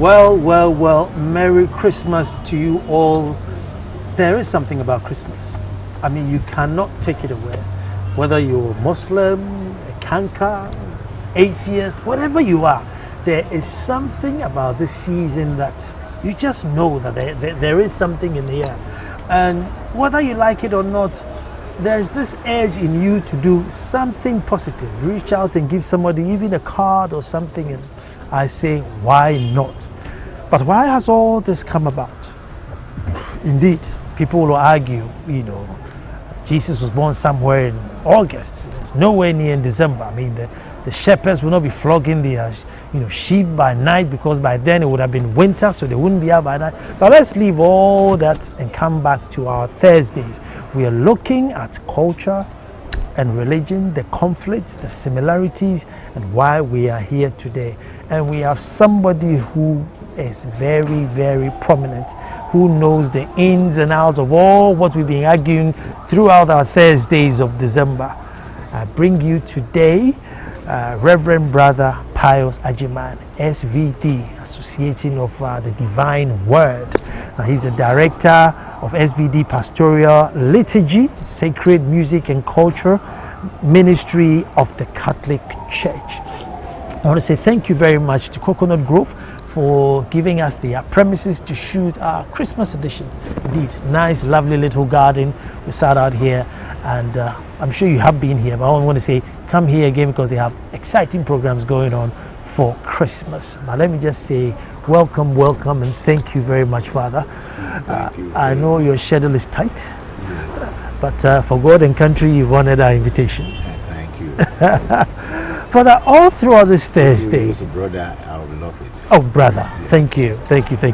Well, Merry Christmas to you all. There is something about Christmas. I mean, you cannot take it away. Whether you're Muslim, a Kanka, atheist, whatever you are, there is something about this season that you just know that there is something in the air. And whether you like it or not, there's this urge in you to do something positive. Reach out and give somebody even a card or something. And I say, why not? But why has all this come about? Indeed, people will argue, Jesus was born somewhere in August. It's nowhere near in December. I mean, the shepherds will not be flogging their sheep by night, because by then it would have been winter, so they wouldn't be out by night. But let's leave all that and come back to our Thursdays. We are looking at culture and religion, the conflicts, the similarities, and why we are here today. And we have somebody who is very, very prominent, who knows the ins and outs of all what we've been arguing throughout our Thursdays of December. I bring you today Reverend Brother Pius Agyemang, SVD, Association of the Divine Word. Now, he's the director of SVD Pastoral Liturgy, Sacred Music and Culture Ministry of the Catholic Church. I want to say thank you very much to Coconut Grove for giving us the premises to shoot our Christmas edition. Indeed, nice, lovely little garden. We sat out here, and I'm sure you have been here, but I want to say come here again because they have exciting programs going on for Christmas. But let me just say welcome, and thank you very much, Father. Thank you. I know your schedule is tight, Yes. but for God and country, you've honored our invitation. Thank you. Father, all throughout this Thursday. Brother, I would love it. Oh, brother, Yes. thank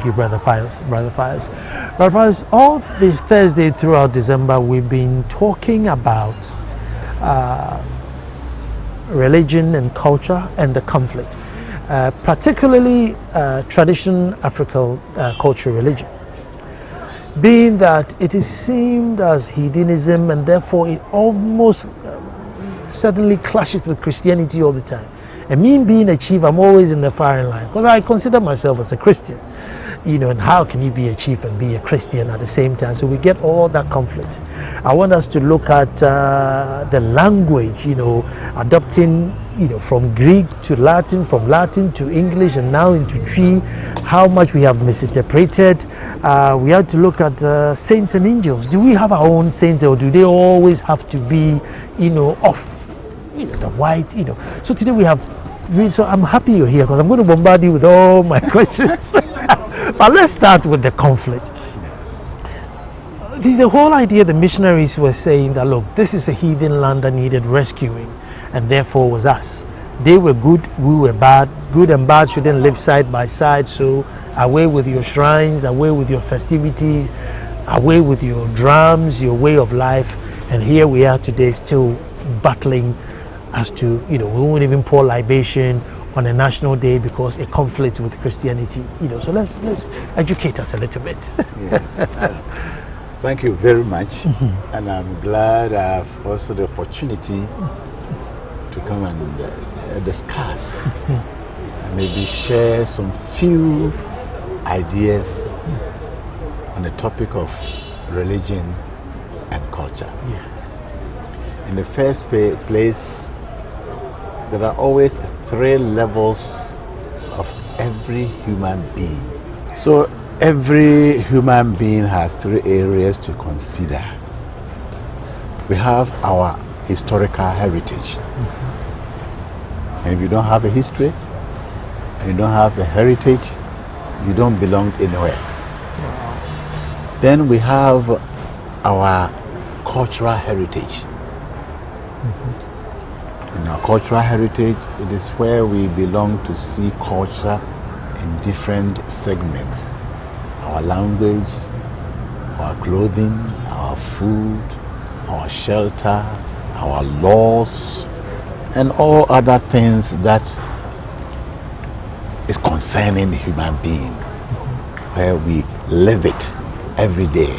you, Brother Pius. Brother Pius, all this Thursday throughout December, we've been talking about religion and culture and the conflict, particularly traditional African culture religion, being that it is seen as hedonism, and therefore it almost certainly clashes with Christianity all the time. And me being a chief, I'm always in the firing line because I consider myself as a Christian, and how can you be a chief and be a Christian at the same time? So we get all that conflict. I want us to look at the language, adopting, from Greek to Latin, from Latin to English, and now into Tree, how much we have misinterpreted. We have to look at saints and angels. Do we have our own saints, or do they always have to be, off? The white, So today we have, so I'm happy you're here because I'm going to bombard you with all my questions. But let's start with the conflict. Yes. The whole idea the missionaries were saying that, look, this is a heathen land that needed rescuing, and therefore was us. They were good, we were bad. Good and bad shouldn't live side by side, so away with your shrines, away with your festivities, away with your drums, your way of life. And here we are today still battling as to, we won't even pour libation on a national day because it conflicts with Christianity, so let's educate us a little bit. Yes. Thank you very much. And I'm glad I have also the opportunity to come and discuss and maybe share some few ideas on the topic of religion and culture. Yes. In the first place, there are always 3 levels of every human being. So every human being has 3 areas to consider. We have our historical heritage. And if you don't have a history, and you don't have a heritage, you don't belong anywhere. Then we have our cultural heritage. In our cultural heritage, it is where we belong to see culture in different segments. Our language, our clothing, our food, our shelter, our laws, and all other things that is concerning the human being, where we live it every day,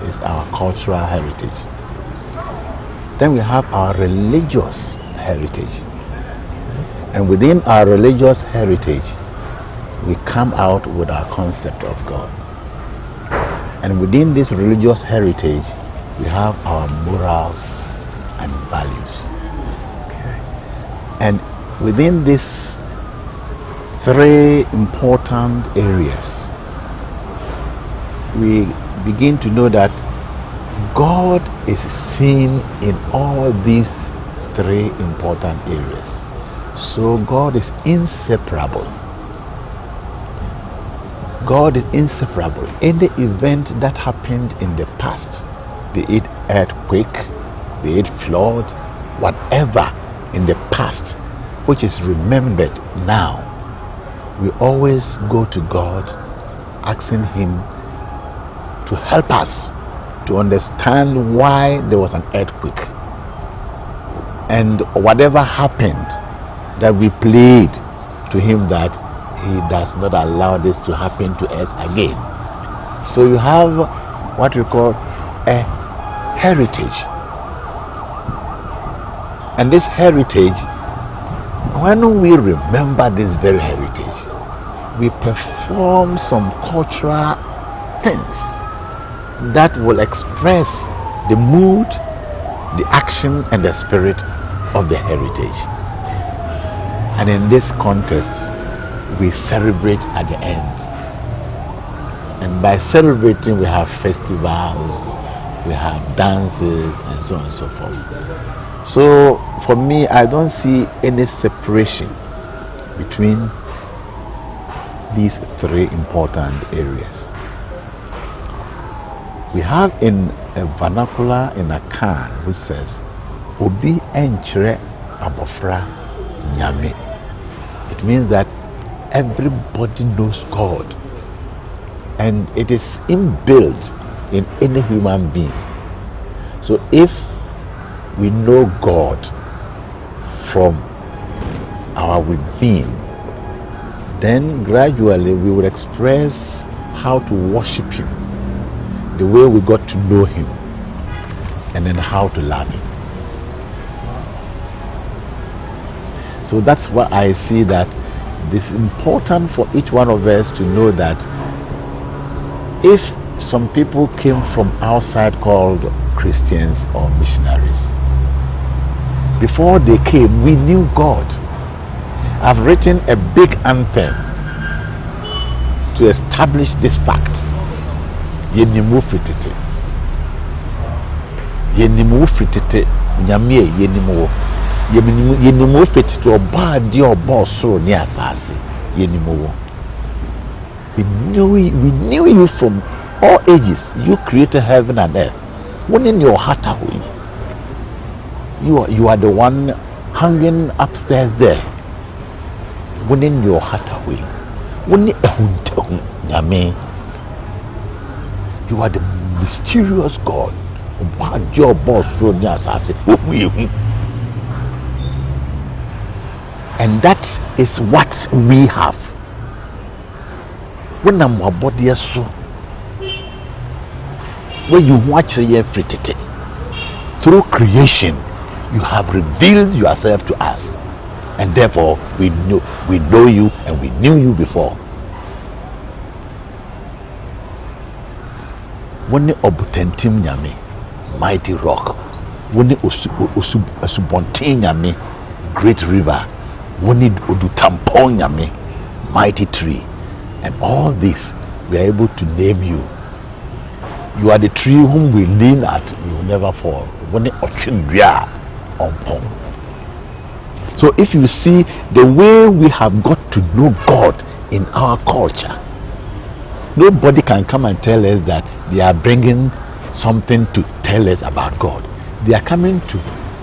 is our cultural heritage. Then we have our religious heritage. And within our religious heritage, we come out with our concept of God. And within this religious heritage, we have our morals and values. Okay. And within these three important areas, we begin to know that God is seen in all these three important areas. So God is inseparable. God is inseparable. Any event that happened in the past, be it earthquake, be it flood, whatever in the past which is remembered now, we always go to God asking Him to help us to understand why there was an earthquake, and whatever happened, that we plead to Him that He does not allow this to happen to us again. So you have what we call a heritage. And this heritage, when we remember this very heritage, we perform some cultural things that will express the mood, the action, and the spirit of the heritage. And in this context, we celebrate at the end. And by celebrating, we have festivals, we have dances, and so on and so forth. So for me, I don't see any separation between these three important areas. We have in a vernacular in Akan which says, Obi enchre abofra nyame. It means that everybody knows God, and it is inbuilt in any human being. So if we know God from our within, then gradually we will express how to worship Him, the way we got to know Him, and then how to love Him. So that's what I see, that it's important for each one of us to know that if some people came from outside called Christians or missionaries, before they came, we knew God. I've written a big anthem to establish this fact. Yenimu fritete. Yenimu fritete. Nyamie yenimu. Yenimu fritete oba di oba soro ni asase. Yenimu. We knew you from all ages. You created heaven and earth. When in your heart away, you are the one hanging upstairs there. When in your heart away, when you are the mysterious God. And that is what we have. When I'm a body so, when you watch everything through creation, you have revealed yourself to us, and therefore we know you, and we knew you before. When the obutentim nyame, mighty rock, when the osubontin nyame, great river, when the odutampon nyame, mighty tree, and all this we are able to name you. You are the tree whom we lean at, you will never fall. When the ochindria on. So if you see the way we have got to know God in our culture, nobody can come and tell us that they are bringing something to tell us about God. They are coming to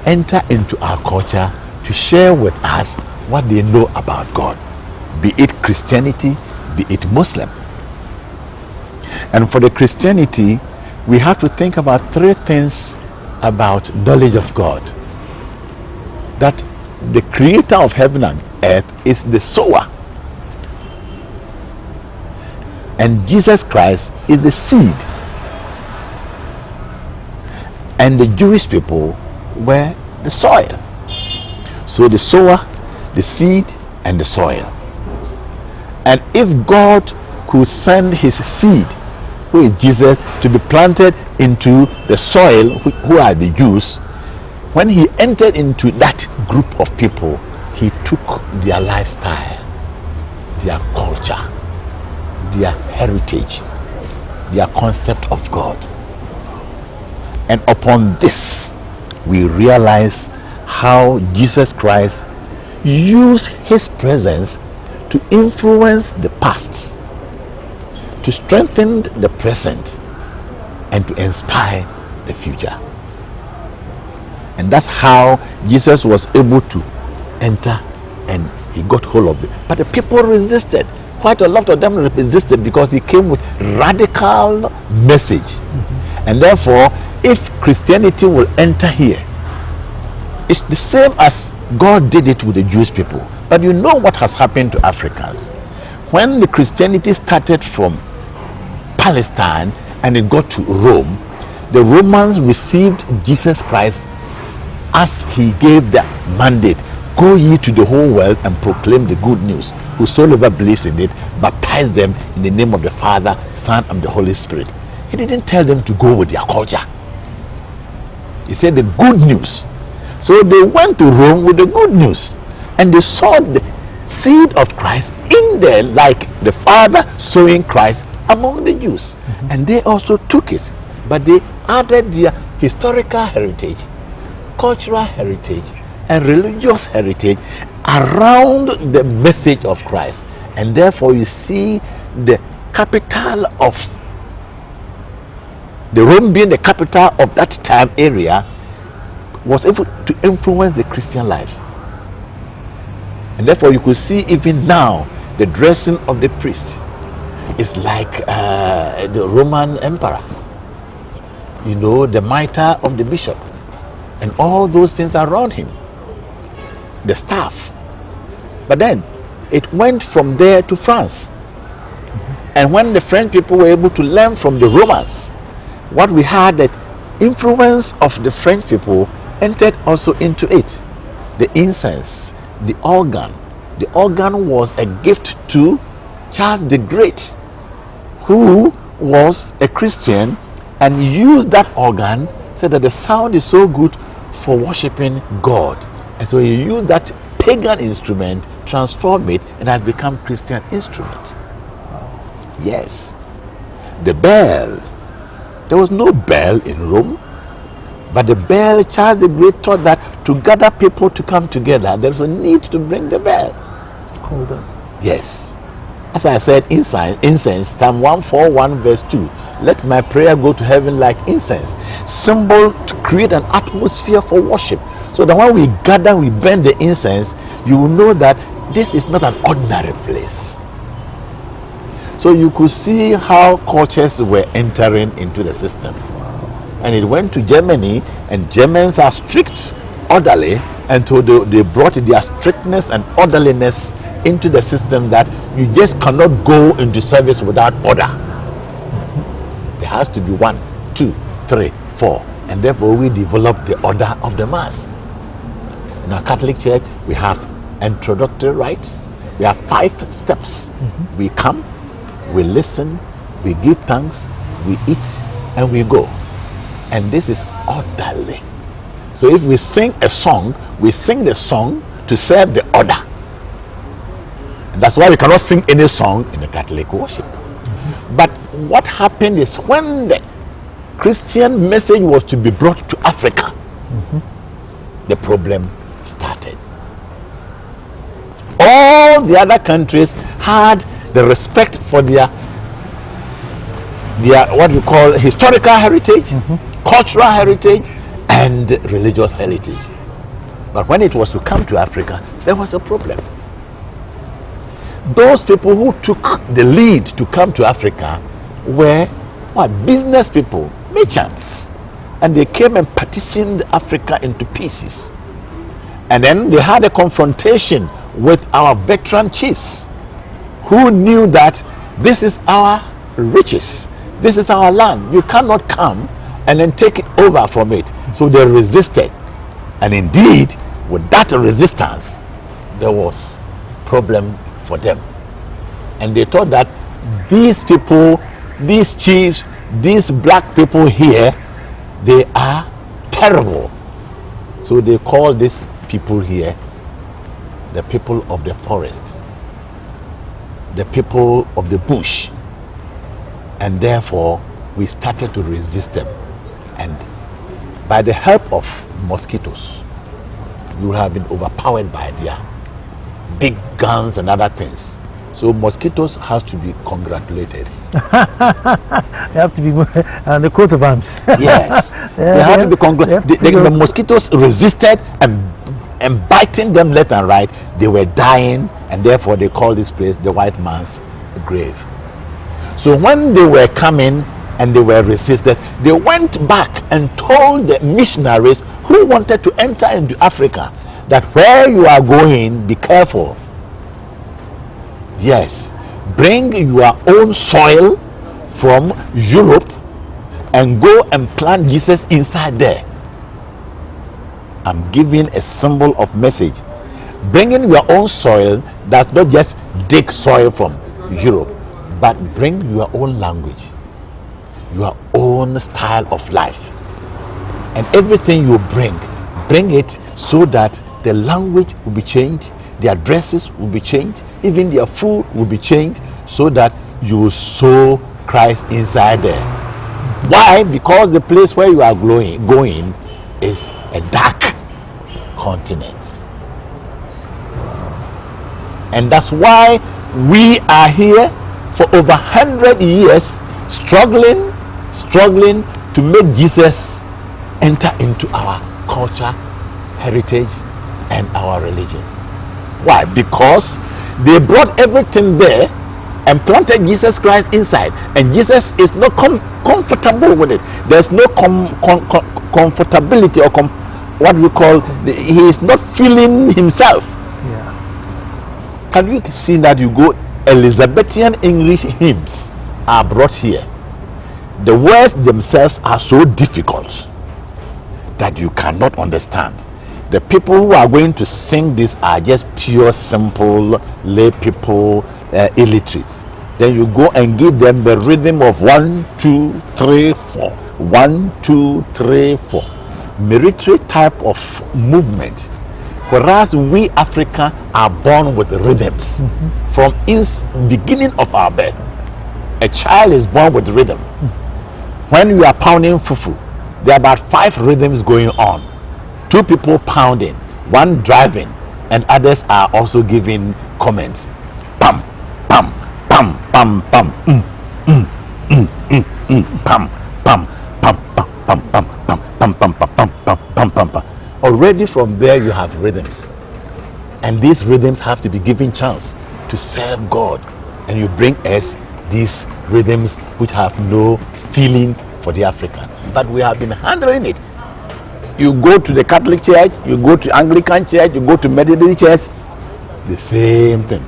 enter into our culture to share with us what they know about God, be it Christianity, be it Muslim. And for the Christianity, we have to think about three things about knowledge of God. That the creator of heaven and earth is the sower, and Jesus Christ is the seed, and the Jewish people were the soil. So the sower, the seed, and the soil. And if God could send his seed, who is Jesus, to be planted into the soil, who are the Jews, when he entered into that group of people, he took their lifestyle, their culture, their heritage, their concept of God. And upon this, we realize how Jesus Christ used his presence to influence the past, to strengthen the present, and to inspire the future. And that's how Jesus was able to enter, and he got hold of it. But the people resisted. Quite a lot of them resisted because he came with radical message. And therefore, if Christianity will enter here, it's the same as God did it with the Jewish people. But you know what has happened to Africans. When the Christianity started from Palestine and it got to Rome, the Romans received Jesus Christ as he gave the mandate, go ye to the whole world and proclaim the good news. Whosoever believes in it, baptize them in the name of the Father, Son, and the Holy Spirit. He didn't tell them to go with their culture. He said the good news. So they went to Rome with the good news, and they saw the seed of Christ in there, like the Father sowing Christ among the Jews. And they also took it, but they added their historical heritage, cultural heritage, and religious heritage around the message of Christ. And therefore you see the capital of the Rome, being the capital of that time area, was able to influence the Christian life. And therefore you could see even now the dressing of the priest is like the Roman emperor, you know, the mitre of the bishop, and all those things around him, the staff. But then it went from there to France. And when the French people were able to learn from the Romans, what we had, that influence of the French people entered also into it. The incense, the organ. The organ was a gift to Charles the Great, who was a Christian and used that organ, said that the sound is so good for worshiping God. And so he used that pagan instrument, transformed it, and has become Christian instrument. Yes. The bell. There was no bell in Rome, but the bell, Charles the Great thought that to gather people to come together, there's a need to bring the bell. Call them. Yes. As I said, incense, Psalm 141 verse 2. Let my prayer go to heaven like incense. Symbol to create an atmosphere for worship. So that when we gather, we burn the incense, you will know that this is not an ordinary place. So you could see how cultures were entering into the system. And it went to Germany, and Germans are strict, orderly, and so they brought their strictness and orderliness into the system, that you just cannot go into service without order. There has to be 1, 2, 3, 4, and therefore we developed the order of the Mass. In our Catholic Church, we have introductory rite. We have 5 steps. We come, we listen, we give thanks, we eat, and we go. And this is orderly. So if we sing a song, we sing the song to serve the order. And that's why we cannot sing any song in the Catholic worship. But what happened is, when the Christian message was to be brought to Africa, the problem started. All the other countries had the respect for their what we call historical heritage, cultural heritage, and religious heritage. But when it was to come to Africa, there was a problem. Those people who took the lead to come to Africa were what? Business people, merchants. And they came and partitioned Africa into pieces. And then they had a confrontation with our veteran chiefs, who knew that this is our riches, this is our land. You cannot come and then take it over from it. So they resisted. And indeed, with that resistance, there was problem for them. And they thought that these people, these chiefs, these black people here, they are terrible. So they call these people here the people of the forest, the people of the bush. And therefore, we started to resist them. And by the help of mosquitoes, we would have been overpowered by their big guns and other things. So mosquitoes have to be congratulated. They have to be the coat of arms. Yes, they have to be congratulated. The mosquitoes resisted and biting them left and right. They were dying, and therefore they call this place the white man's grave. So when they were coming and they were resisted, they went back and told the missionaries who wanted to enter into Africa that where you are going, be careful. Yes, bring your own soil from Europe and go and plant Jesus inside there. I'm giving a symbol of message. Bringing your own soil does not just dig soil from Europe, but bring your own language, your own style of life, and everything you bring it so that the language will be changed, their dresses will be changed, even their food will be changed, so that you will sow Christ inside there. Why? Because the place where you are going is a dark continent. And that's why we are here for over 100 years struggling to make Jesus enter into our culture, heritage, and our religion. Why? Because they brought everything there and planted Jesus Christ inside, and Jesus is not comfortable with it. There's no comfortability, or what we call, he is not feeling himself. Yeah. Can you see that? You go, Elizabethan English hymns are brought here. The words themselves are so difficult that you cannot understand. The people who are going to sing this are just pure, simple lay people, illiterates. Then you go and give them the rhythm of 1, 2, 3, 4. 1, 2, 3, 4. Military type of movement. Whereas we Africa are born with rhythms. From beginning of our birth, a child is born with rhythm. When you are pounding fufu, there are about 5 rhythms going on. 2 people pounding, 1 driving, and others are also giving comments. Pam, pam, pam, pam, pam, pam, pam, pam, pam, pam, pam, pam, pam, pam, pam, pam, pam, pam. Already from there you have rhythms, and these rhythms have to be given chance to serve God, and you bring us these rhythms which have no feeling for the African, but we have been handling it. You go to the Catholic Church, you go to Anglican Church, you go to Methodist Church, the same thing.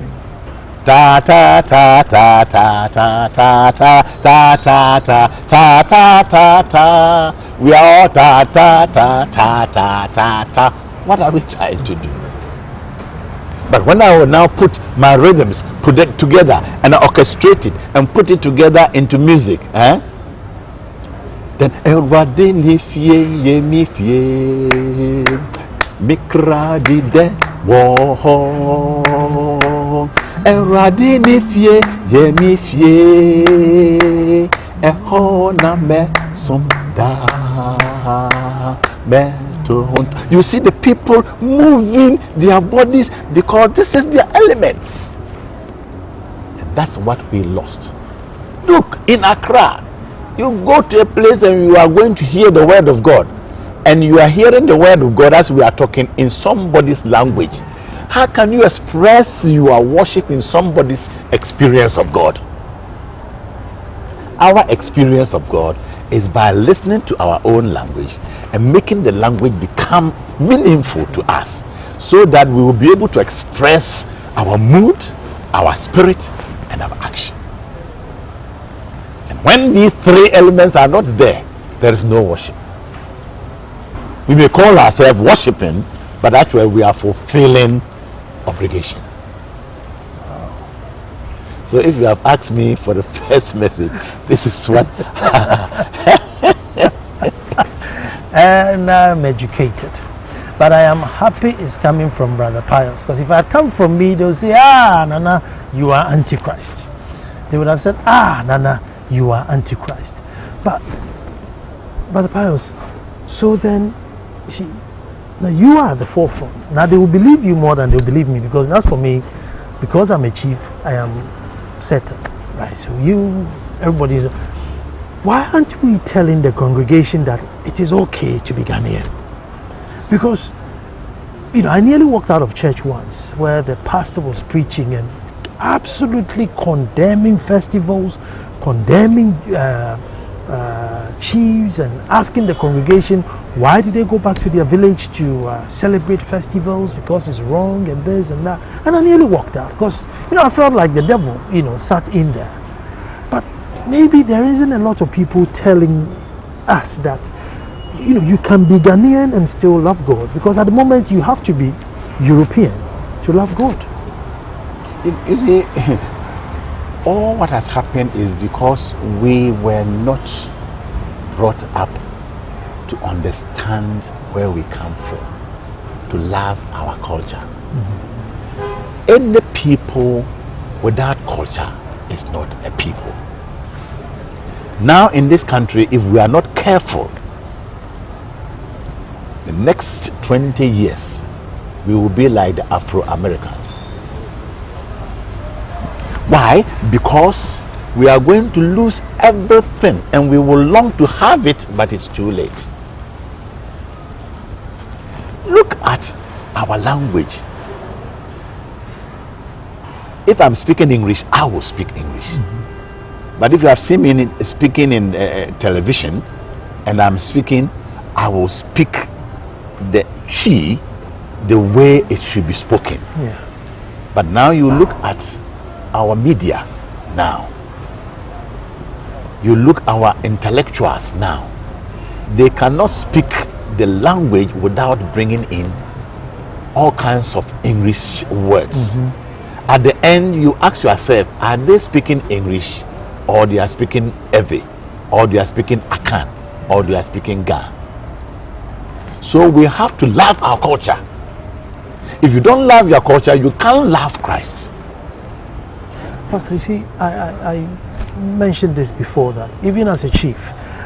Ta ta ta ta ta ta ta ta ta ta ta ta ta ta ta. We are all ta ta ta ta ta ta ta. What are we trying to do? But when I will now put my rhythms, put it together, and I orchestrate it and put it together into music, then everybody nifie ye mifie mikra di de wo everybody nifie ye mifie eho na me sonda me to. You see the people moving their bodies because this is their elements, and that's what we lost. Look, in Accra, you go to a place and you are going to hear the word of God, and you are hearing the word of God as we are talking in somebody's language. How can you express your worship in somebody's experience of God? Our experience of God is by listening to our own language and making the language become meaningful to us, so that we will be able to express our mood, our spirit, and our action. When these 3 elements are not there, there is no worship. We may call ourselves worshiping, but actually we are fulfilling obligation. So if you have asked me for the first message, this is what. And I'm educated. But I am happy it's coming from Brother Pius. Because if it had come from me, they'll say, ah, Nana, you are Antichrist. They would have said, ah, Nana, you are Antichrist. But, Brother Pius, so then, now you are at the forefront. Now they will believe you more than they will believe me. Because as for me, because I'm a chief, I am certain. Right, so everybody is. Why aren't we telling the congregation that it is okay to be Ghanaian? Because, I nearly walked out of church once where the pastor was preaching and absolutely condemning festivals, condemning chiefs, and asking the congregation why did they go back to their village to celebrate festivals, because it's wrong and this and that. And I nearly walked out because, I felt like the devil, sat in there. But maybe there isn't a lot of people telling us that you can be Ghanaian and still love God, because at the moment you have to be European to love God. You see, all what has happened is because we were not brought up to understand where we come from, to love our culture. Mm-hmm. Any people without culture is not a people. Now in this country, if we are not careful, the next 20 years, we will be like the Afro-Americans. Why? Because we are going to lose everything and we will long to have it, but it's too late. Look at our language. If I'm speaking English, I will speak English. Mm-hmm. But if you have seen me speaking in television and I'm speaking, I will speak the way it should be spoken. Yeah. But now you look at our media now. You look our intellectuals now. They cannot speak the language without bringing in all kinds of English words. Mm-hmm. At the end, you ask yourself, are they speaking English, or they are speaking Ewe, or they are speaking Akan, or they are speaking Ga? So we have to love our culture. If you don't love your culture, you can't love Christ. Pastor, you see, I mentioned this before, that even as a chief,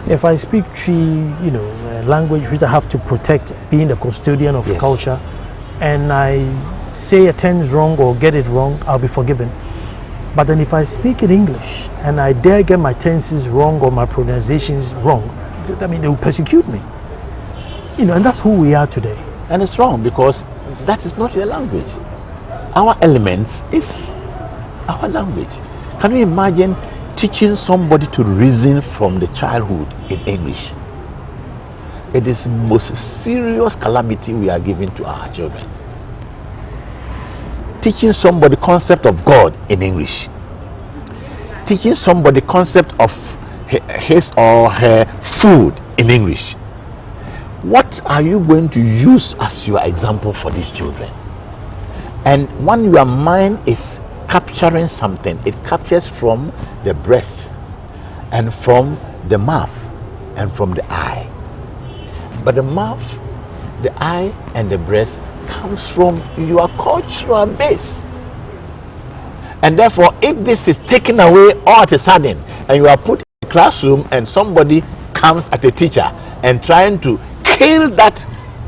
if I speak language which I have to protect, being the custodian of Yes. culture, and I say a tense wrong or get it wrong, I'll be forgiven. But then if I speak in English and I dare get my tenses wrong or my pronunciations wrong, they will persecute me. And that's who we are today. And it's wrong, because that is not your language. Our elements is our language. Can you imagine teaching somebody to reason from the childhood in English? It is the most serious calamity we are giving to our children. Teaching somebody concept of God in English. Teaching somebody concept of his or her food in English. What are you going to use as your example for these children? And when your mind is capturing something, it captures from the breast and from the mouth and from the eye. But the mouth, the eye and the breast comes from your cultural base. And therefore, if this is taken away all at a sudden, and you are put in a classroom and somebody comes at a teacher and trying to kill that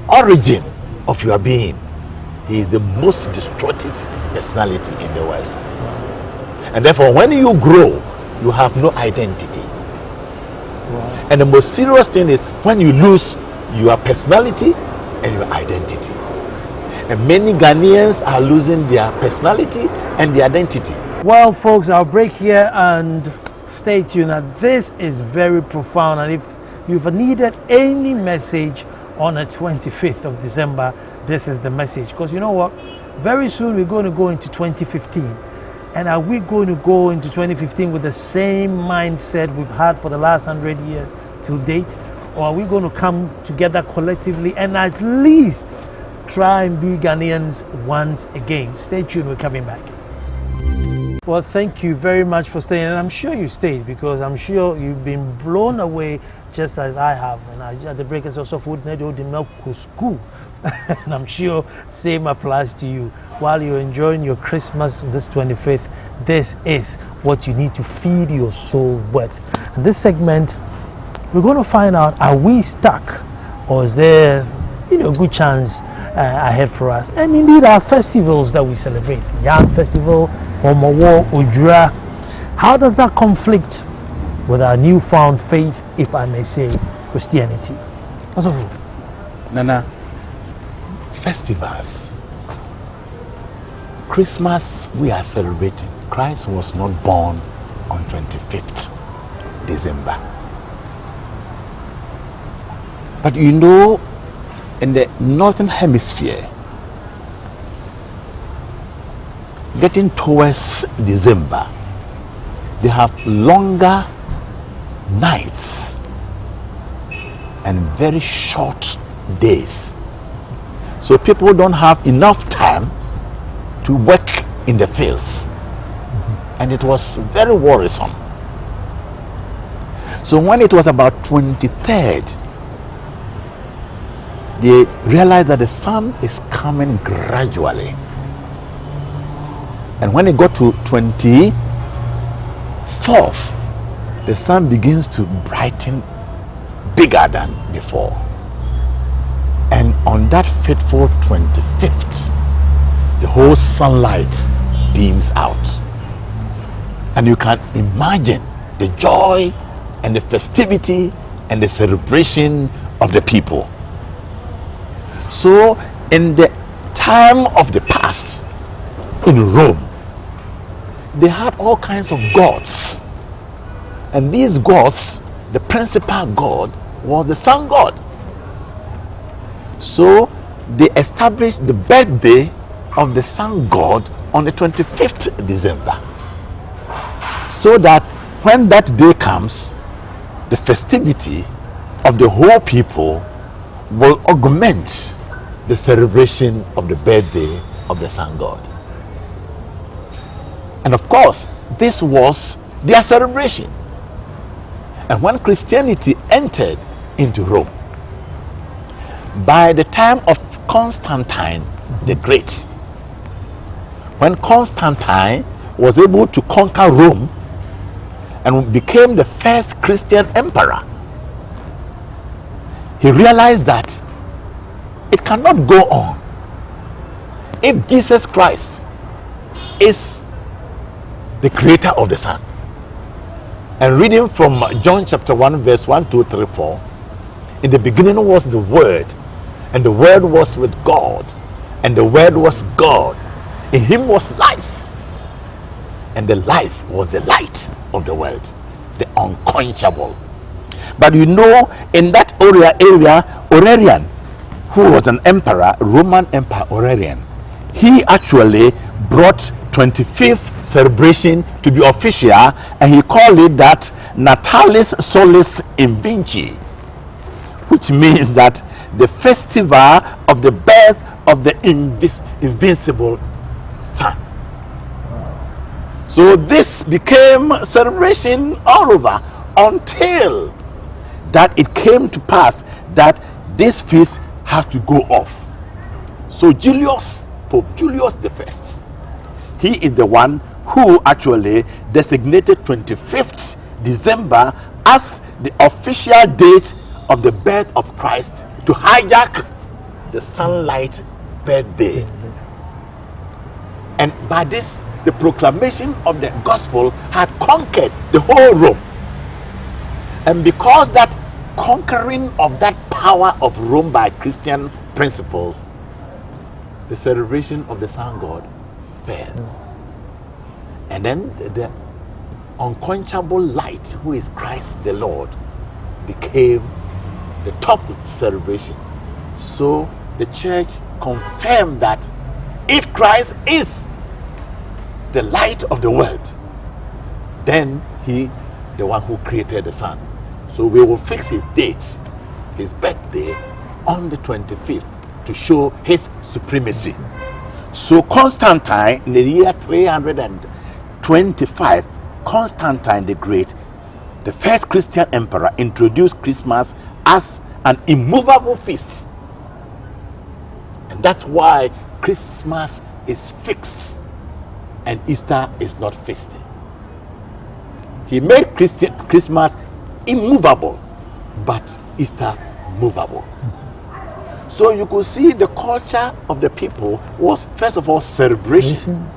origin of your being, he is the most destructive personality in the world. And therefore, when you grow, you have no identity. Wow. And the most serious thing is when you lose your personality and your identity. And many Ghanaians are losing their personality and their identity. Well, folks, I'll break here and stay tuned. Now, this is very profound, and if you've needed any message on the 25th of December, this is the message. Because you know what? Very soon we're going to go into 2015. And are we going to go into 2015 with the same mindset we've had for the last 100 years to date? Or are we going to come together collectively and at least try and be Ghanaians once again? Stay tuned, we're coming back. Well, thank you very much for staying, and I'm sure you stayed because I'm sure you've been blown away just as I have. And at the breakers of food, school, and I'm sure same applies to you. While you're enjoying your Christmas this 25th, this is what you need to feed your soul with. In this segment, we're going to find out: are we stuck, or is there, a good chance ahead for us? And indeed, our festivals that we celebrate, Yam Festival, Omowo, Ujra, how does that conflict with our newfound faith, if I may say, Christianity? Nana, festivals. Christmas we are celebrating. Christ was not born on 25th December. But in the northern hemisphere, getting towards December, they have longer nights and very short days. So people don't have enough time to work in the fields. And it was very worrisome. So when it was about 23rd, they realized that the sun is coming gradually. And when it got to 24th, the sun begins to brighten bigger than before. And on that fateful 25th, the whole sunlight beams out. And you can imagine the joy and the festivity and the celebration of the people. So in the time of the past, in Rome, they had all kinds of gods. And these gods, the principal god was the sun god. So they established the birthday of the sun god on the 25th December. So that when that day comes, the festivity of the whole people will augment the celebration of the birthday of the sun god. And of course, this was their celebration. And when Christianity entered into Rome, by the time of Constantine the Great, when Constantine was able to conquer Rome and became the first Christian emperor, he realized that it cannot go on if Jesus Christ is the creator of the sun. And reading from John chapter 1 verse 1, 2, 3, 4, in the beginning was the Word, and the Word was with God, and the Word was God. In him was life, and the life was the light of the world, the unquenchable. But in that area, Aurelian, who was an emperor, Roman Emperor Aurelian, he actually brought 25th celebration to be official, and he called it that Natalis Solis Invinci, which means that the festival of the birth of the invincible sun. So this became a celebration all over until that it came to pass that this feast has to go off. So Pope Julius I, he is the one who actually designated 25th December as the official date of the birth of Christ, to hijack the sunlight birthday. And by this, the proclamation of the gospel had conquered the whole Rome. And because that conquering of that power of Rome by Christian principles, the celebration of the sun god fell. And then the unquenchable light, who is Christ the Lord, became the top celebration. So the church confirmed that if Christ is the light of the world, then he, the one who created the sun. So we will fix his date, his birthday, on the 25th to show his supremacy. So Constantine, in the year 312 25, Constantine the Great, the first Christian emperor, introduced Christmas as an immovable feast. And that's why Christmas is fixed and Easter is not fixed. He made Christmas immovable, but Easter movable. So you could see the culture of the people was, first of all, celebration.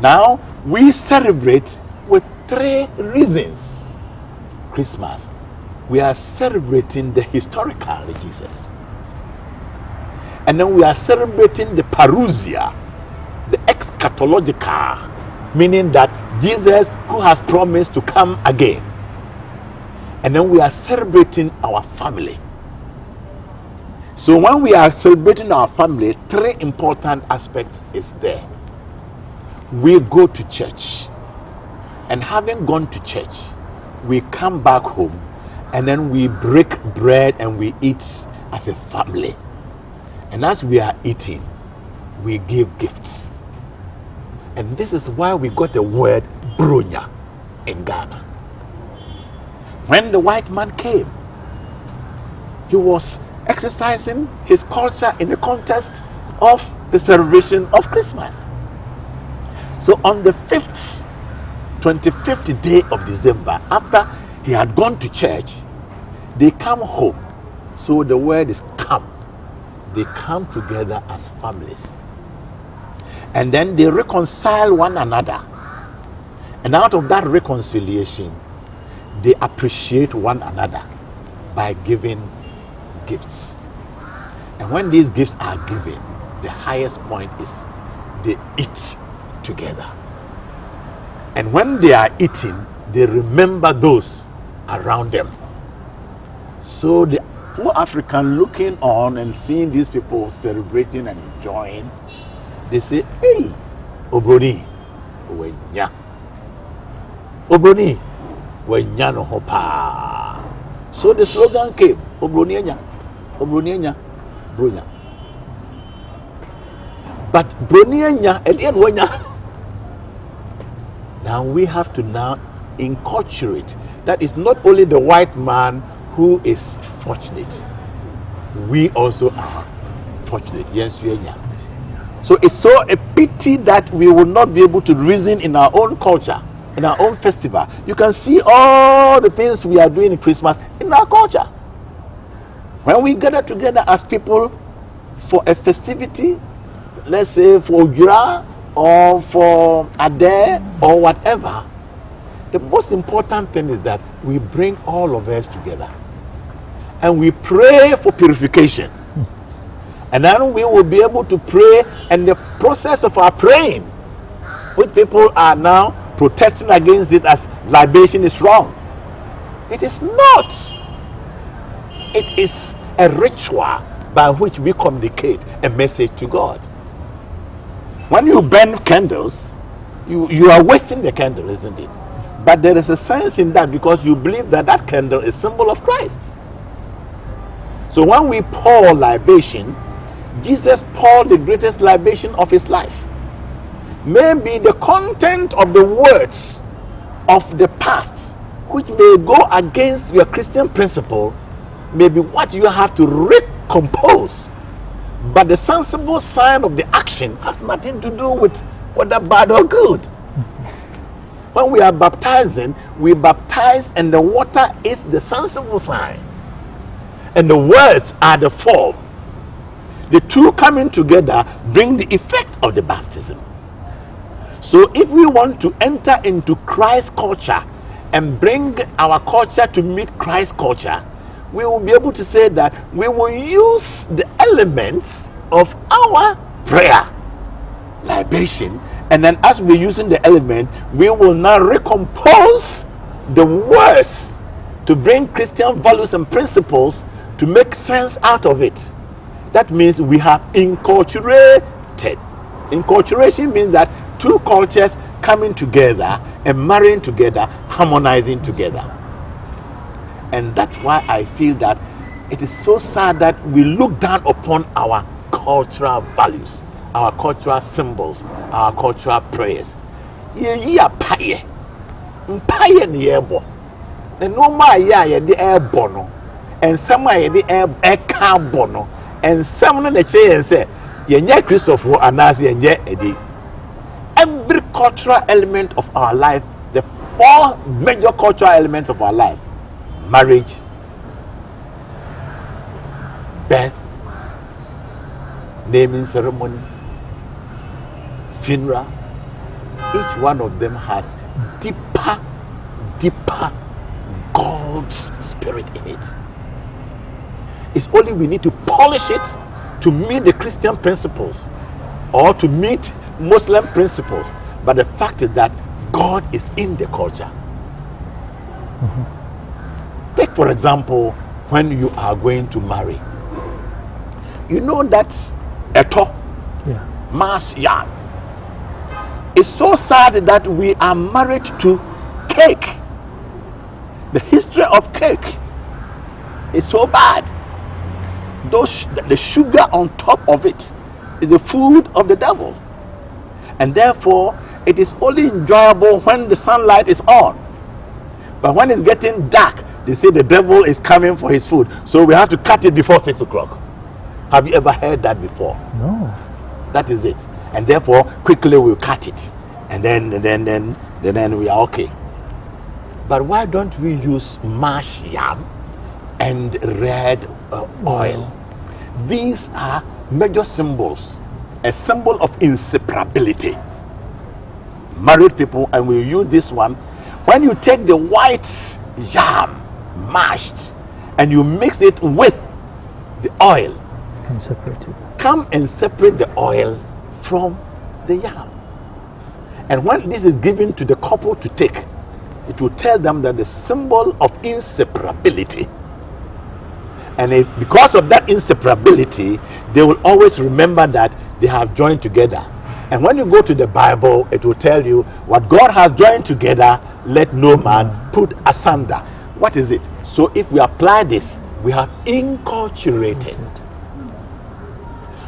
Now we celebrate with three reasons. Christmas, we are celebrating the historical Jesus, and then we are celebrating the parousia, the eschatological, meaning that Jesus who has promised to come again, and then we are celebrating our family. So when we are celebrating our family, three important aspects is there. We go to church, and having gone to church, we come back home, and then we break bread and we eat as a family. And as we are eating, we give gifts. And this is why we got the word bronya in Ghana. When the white man came, he was exercising his culture in the context of the celebration of Christmas. So on the 25th day of December, after he had gone to church, they come home. So the word is come. They come together as families. And then they reconcile one another. And out of that reconciliation, they appreciate one another by giving gifts. And when these gifts are given, the highest point is they eat together. And when they are eating, they remember those around them. So the poor African looking on and seeing these people celebrating and enjoying, they say, hey, Obroni, wenya. Obroni, wenya no hopa. So the slogan came, Obroni enya, bronya. But broni enya, and then wenya. Now we have to now inculturate that it's not only the white man who is fortunate, we also are fortunate. Yes, we are. So it's so a pity that we will not be able to reason in our own culture, in our own festival. You can see all the things we are doing in Christmas in our culture. When we gather together as people for a festivity, let's say for Ujra or for Ade or whatever, the most important thing is that we bring all of us together and we pray for purification. And then we will be able to pray, and the process of our praying, which people are now protesting against it as libation is wrong. It is not. It is a ritual by which we communicate a message to God. When you burn candles, you are wasting the candle, isn't it? But there is a sense in that because you believe that that candle is a symbol of Christ. So when we pour libation, Jesus poured the greatest libation of his life. Maybe the content of the words of the past, which may go against your Christian principle, may be what you have to recompose. But the sensible sign of the action has nothing to do with whether bad or good. When we are baptizing, we baptize and the water is the sensible sign. And the words are the form. The two coming together bring the effect of the baptism. So if we want to enter into Christ's culture and bring our culture to meet Christ's culture, we will be able to say that we will use the elements of our prayer, libation, and then as we're using the element, we will now recompose the words to bring Christian values and principles to make sense out of it. That means we have inculturated. Inculturation means that two cultures coming together and marrying together, harmonizing together. And that's why I feel that it is so sad that we look down upon our cultural values, our cultural symbols, our cultural prayers. ye paye. Paye ni ebo. The normal ye the air bono. And some ye the air carbono. And some no the chair and say, ye Christopher anasi and ye edi. Every cultural element of our life, the 4 major cultural elements of our life: marriage, birth, naming ceremony, funeral. Each one of them has deeper God's spirit in it. It's only we need to polish it to meet the Christian principles or to meet Muslim principles. But the fact is that God is in the culture. Take for example, when you are going to marry, you know that eto, mash yam. It's so sad that we are married to cake. The history of cake is so bad. The sugar on top of it is the food of the devil, and therefore it is only enjoyable when the sunlight is on. But when it's getting dark, they say the devil is coming for his food, so we have to cut it before 6 o'clock. Have you ever heard that before? No. That is it. And therefore quickly we'll cut it, and then we are okay. But why don't we use mashed yam and red oil? These are major symbols, a symbol of inseparability. Married people, and we use this one. When you take the white yam mashed and you mix it with the oil, can separate it. Come and separate the oil from the yam. And when this is given to the couple to take, it will tell them that the symbol of inseparability. And because of that inseparability, they will always remember that they have joined together. And when you go to the Bible, it will tell you what God has joined together, let no man put asunder. What is it? So if we apply this, we have inculturated.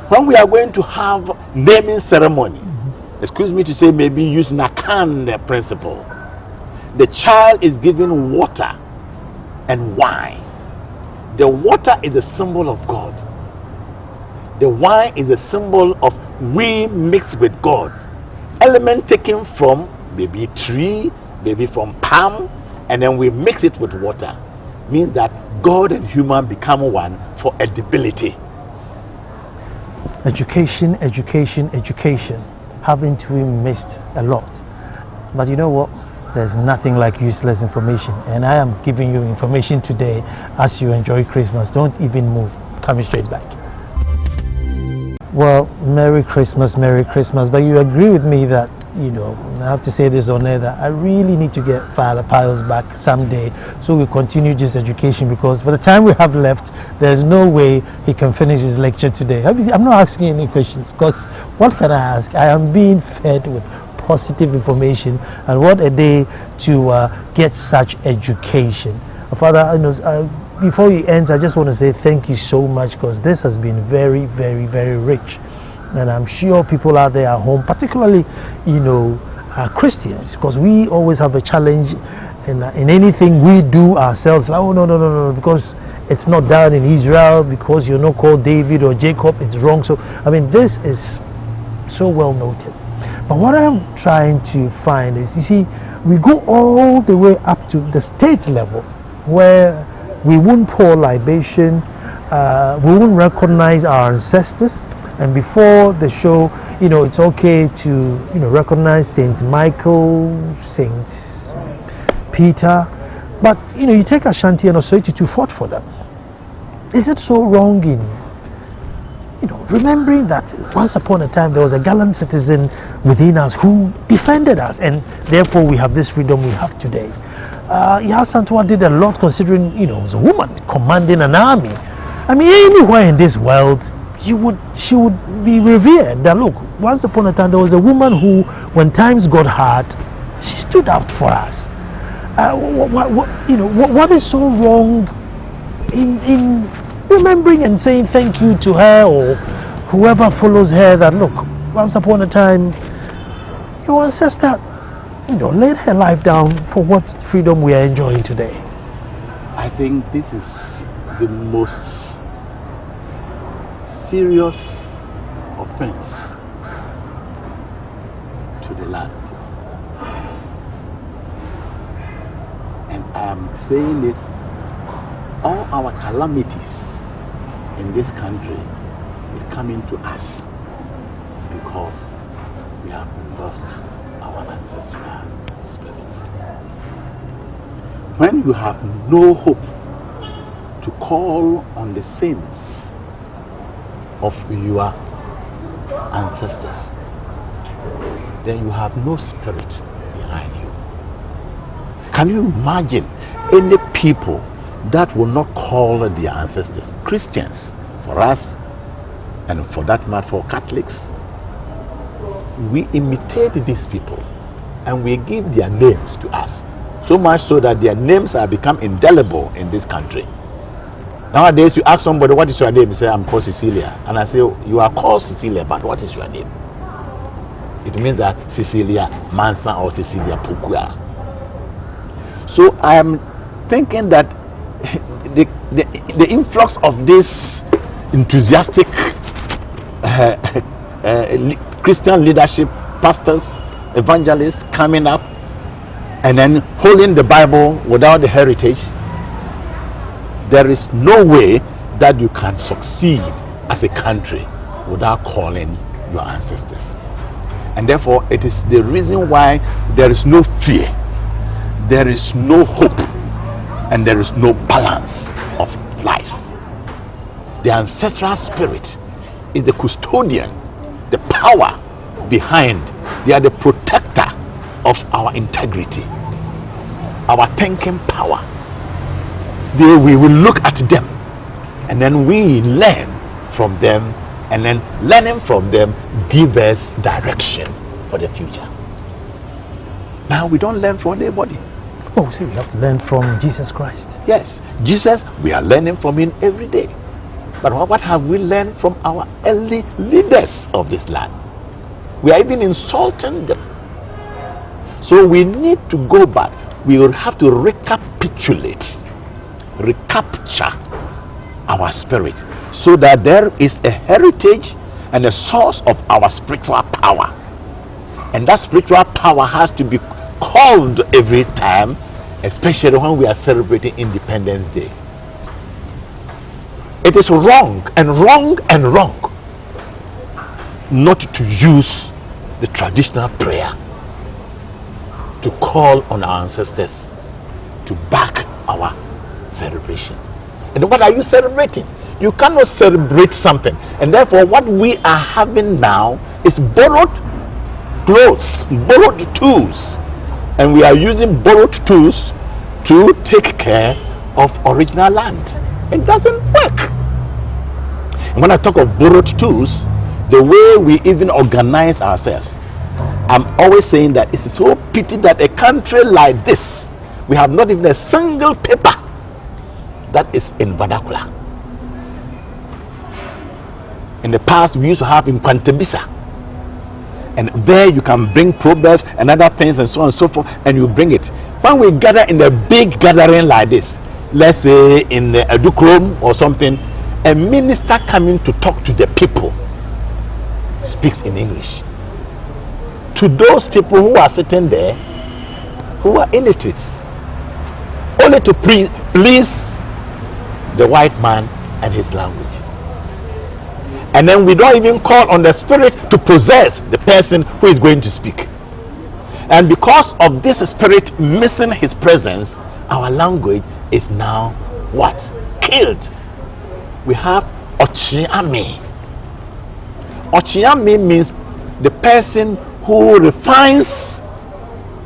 When we are going to have naming ceremony, excuse me to say, maybe use Nakan principle. The child is given water and wine. The water is a symbol of God. The wine is a symbol of we mix with God. Element taken from maybe tree, maybe from palm, and then we mix it with water. Means that God and human become one for edibility. Education. Haven't we missed a lot? But you know what? There's nothing like useless information, and I am giving you information today as you enjoy Christmas. Don't even move. Coming straight back. Well, Merry Christmas. But you agree with me that, you know, I have to say this on air, that I really need to get Father Pius back someday so we continue this education, because for the time we have left, there's no way he can finish his lecture today. I'm not asking any questions, because what can I ask? I am being fed with positive information, and what a day to get such education. Father, before you end, I just want to say thank you so much, because this has been very, very, very rich. And I'm sure people out there at home, particularly, you know, Christians, because we always have a challenge in anything we do ourselves. Like, oh, no, because it's not done in Israel, because you're not called David or Jacob, it's wrong. So, I mean, this is so well noted. But what I'm trying to find is, you see, we go all the way up to the state level, where we won't pour libation, we won't recognize our ancestors. And before the show, you know, it's okay to, you know, recognize Saint Michael, Saint Peter. But, you know, you take Ashanti and Osoiti to fought for them. Is it so wrong in, you know, remembering that once upon a time there was a gallant citizen within us who defended us, and therefore we have this freedom we have today? Yasantua did a lot, considering, you know, it was a woman commanding an army. I mean, anywhere in this world, she would be revered. That look, once upon a time there was a woman who, when times got hard, she stood out for us. What is so wrong in remembering and saying thank you to her, or whoever follows her, that look, once upon a time your ancestor laid her life down for what freedom we are enjoying today. I think this is the most serious offense to the land. And I'm saying this, all our calamities in this country is coming to us because we have lost our ancestral spirits. When you have no hope to call on the saints of your ancestors, then you have no spirit behind you. Can you imagine any people that will not call their ancestors? Christians, for us, and for that matter for Catholics, we imitate these people and we give their names to us, so much so that their names have become indelible in this country. Nowadays, you ask somebody, what is your name? You say, I'm called Cecilia. And I say, you are called Cecilia, but what is your name? It means that Cecilia Mansa or Cecilia Pukua. So I am thinking that the influx of this enthusiastic Christian leadership, pastors, evangelists coming up and then holding the Bible without the heritage, there is no way that you can succeed as a country without calling your ancestors. And therefore, it is the reason why there is no fear, there is no hope, and there is no balance of life. The ancestral spirit is the custodian, the power behind. They are the protector of our integrity, our thinking power. We will look at them and then we learn from them, and then learning from them give us direction for the future. Now we don't learn from anybody. Oh, see, we have to learn from Jesus Christ. Yes, Jesus, we are learning from him every day. But what have we learned from our early leaders of this land? We are even insulting them. So we need to go back. We will have to recapitulate, recapture our spirit, so that there is a heritage and a source of our spiritual power. And that spiritual power has to be called every time, especially when we are celebrating Independence Day. It is wrong and wrong and wrong not to use the traditional prayer to call on our ancestors to back our celebration. And what are you celebrating? You cannot celebrate something. And therefore, what we are having now is borrowed clothes, borrowed tools. And we are using borrowed tools to take care of original land. It doesn't work. And when I talk of borrowed tools, the way we even organize ourselves, I'm always saying that it's so pity that a country like this, we have not even a single paper that is in vernacular. In the past, we used to have in Quantabisa, and there you can bring proverbs and other things and so on and so forth, and you bring it. When we gather in a big gathering like this, let's say in the Edukrom or something, a minister coming to talk to the people speaks in English to those people who are sitting there who are illiterates, only to please the white man and his language. And then we don't even call on the spirit to possess the person who is going to speak. And because of this spirit missing his presence, our language is now what? Killed. We have Ochiame. Ochiame means the person who refines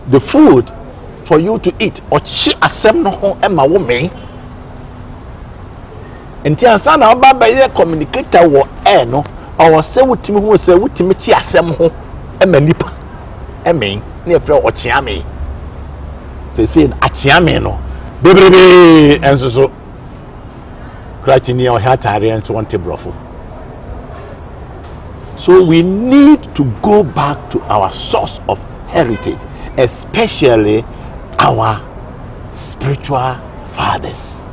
the food for you to eat. Ochi asem no ho ema wo me. Enti ansa na oba ba ye communicator wo air no, or say wutimi ho say wutimi chi asem ho ema nipa. Eme na efre Ochiame. Say achiame no. Bebrebe enso so. Krachini o hatare enso wonte brofo. So we need to go back to our source of heritage. especially our spiritual fathers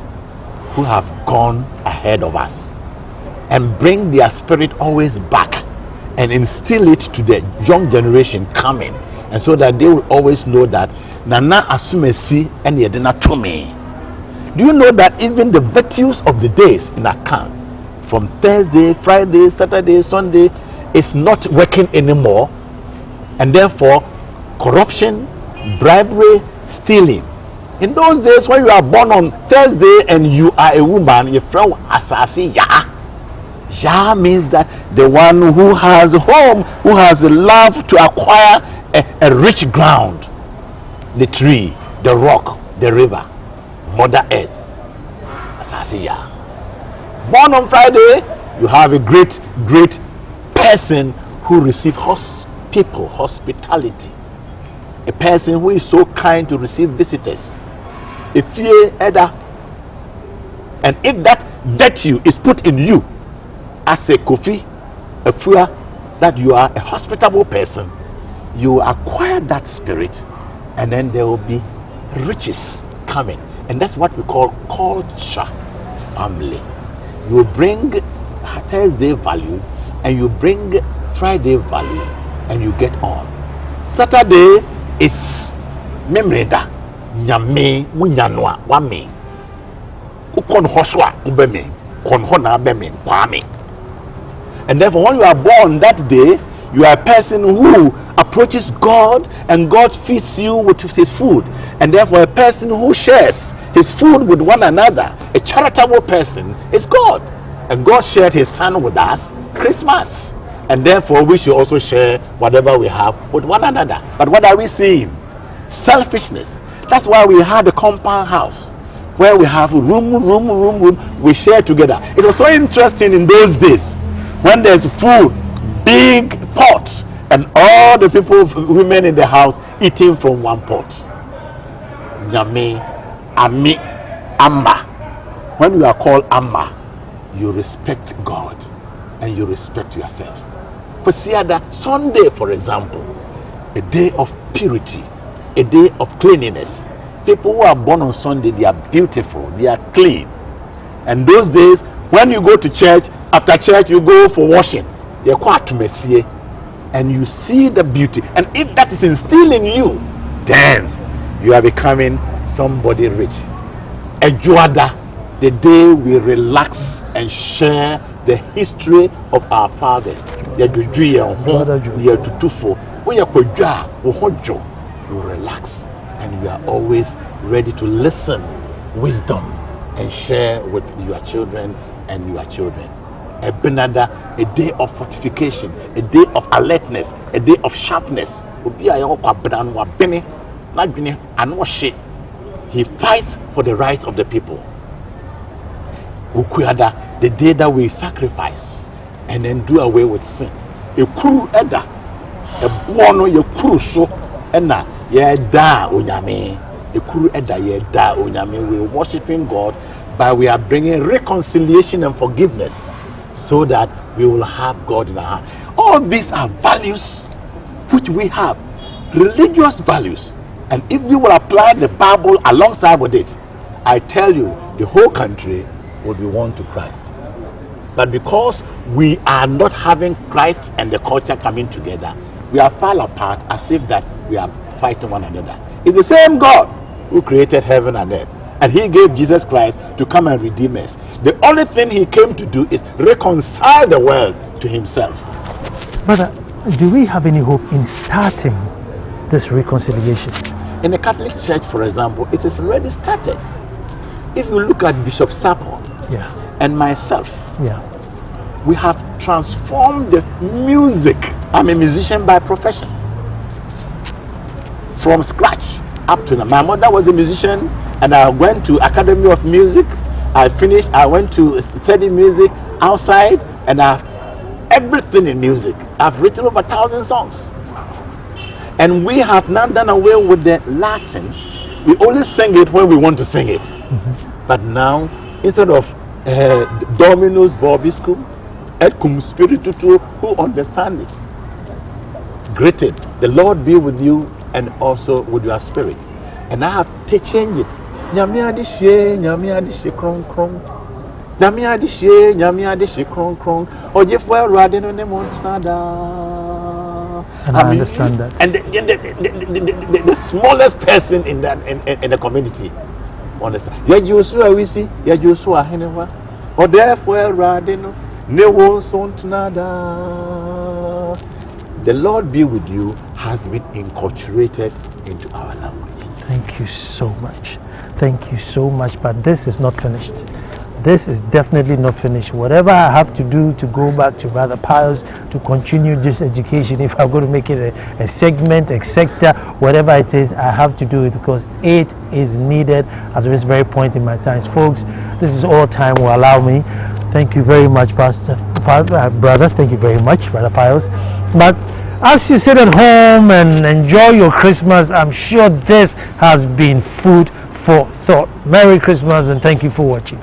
who have gone ahead of us, and bring their spirit always back and instill it to the young generation coming, and so that they will always know that Nana Asumesi and Yedina Tome. Do you know that even the virtues of the days in account, from Thursday, Friday, Saturday, Sunday, is not working anymore, and therefore corruption, bribery, stealing. In those days, when you are born on Thursday and you are a woman, you from Asasi Ya. Ya means that the one who has a home, who has the love to acquire a rich ground, the tree, the rock, the river, Mother Earth. Asasi Ya. Born on Friday, you have a great person who receives hospitality, a person who is so kind to receive visitors, a fear elder. And if that virtue is put in you as a kofi, a fear that you are a hospitable person, you acquire that spirit, and then there will be riches coming. And that's what we call culture family. You bring Thursday value and you bring Friday value, and you get on. Saturday is memreda nyame munyanwa wame ukon hoswa ubeme kon hona beme kwame. And therefore, when you are born that day, you are a person who approaches God, and God feeds you with his food. And therefore, a person who shares his food with one another, a charitable person, is God. And God shared his son with us, Christmas. And therefore, we should also share whatever we have with one another. But what are we seeing? Selfishness. That's why we had a compound house where we have room, we share together. It was so interesting in those days when there's food, big pot, and all the people, women in the house eating from one pot. Nyame, Ami, Amma. When you are called Amma, you respect God and you respect yourself. Pasiada, Sunday, for example, a day of purity, a day of cleanliness. People who are born on Sunday, they are beautiful, they are clean. And those days, when you go to church, after church you go for washing, you're quite to Messiah, and you see the beauty. And if that is instilled in you, then you are becoming somebody rich. A Juada, the day we relax and share the history of our fathers. You relax, and you are always ready to listen wisdom and share with your children and your children. A Benada, a day of fortification, a day of alertness, a day of sharpness. He fights for the rights of the people. The day that we sacrifice and then do away with sin. A kuru eda, a buono ye kuru so, ena ye da onyame. A kuru eda ye da onyame. We're worshiping God, but we are bringing reconciliation and forgiveness, so that we will have God in our heart. All these are values which we have, religious values. And if we will apply the Bible alongside with it, I tell you, the whole country would be won to Christ. But because we are not having Christ and the culture coming together, we are far apart, as if that we are fighting one another. It's the same God who created heaven and earth, and he gave Jesus Christ to come and redeem us. The only thing he came to do is reconcile the world to himself. Brother, do we have any hope in starting this reconciliation? In the Catholic Church, for example, it is already started. If you look at Bishop Sapon and myself, we have transformed the music. I'm a musician by profession. From scratch up to now. My mother was a musician, and I went to Academy of Music. I finished, I went to study music outside, and I have everything in music. I've written over 1,000 songs. And we have now done away with the Latin. We only sing it when we want to sing it. But now, instead of Dominus Vobiscum, et cum spiritu tuo, who understand it? Greeted. The Lord be with you and also with your spirit. And I have to change it. Nyamia dishe, nyamia dishe krong krong. Nyamia dishe krong krong. Ojefwe radeno ne montrada. And I understand that. And the smallest person in that in the community, understand? Ya Joshua we see, ya Joshua henewa. Ojefwe radeno ne montrada. The Lord be with you has been inculturated into our language. Thank you so much. Thank you so much. But this is not finished. This is definitely not finished. Whatever I have to do to go back to Brother Pius to continue this education, if I'm going to make it a segment, a sector, whatever it is, I have to do it because it is needed at this very point in my times. Folks, this is all time will allow me. Thank you very much, brother. Thank you very much, Brother Pius. But as you sit at home and enjoy your Christmas, I'm sure this has been food for thought. Merry Christmas and thank you for watching.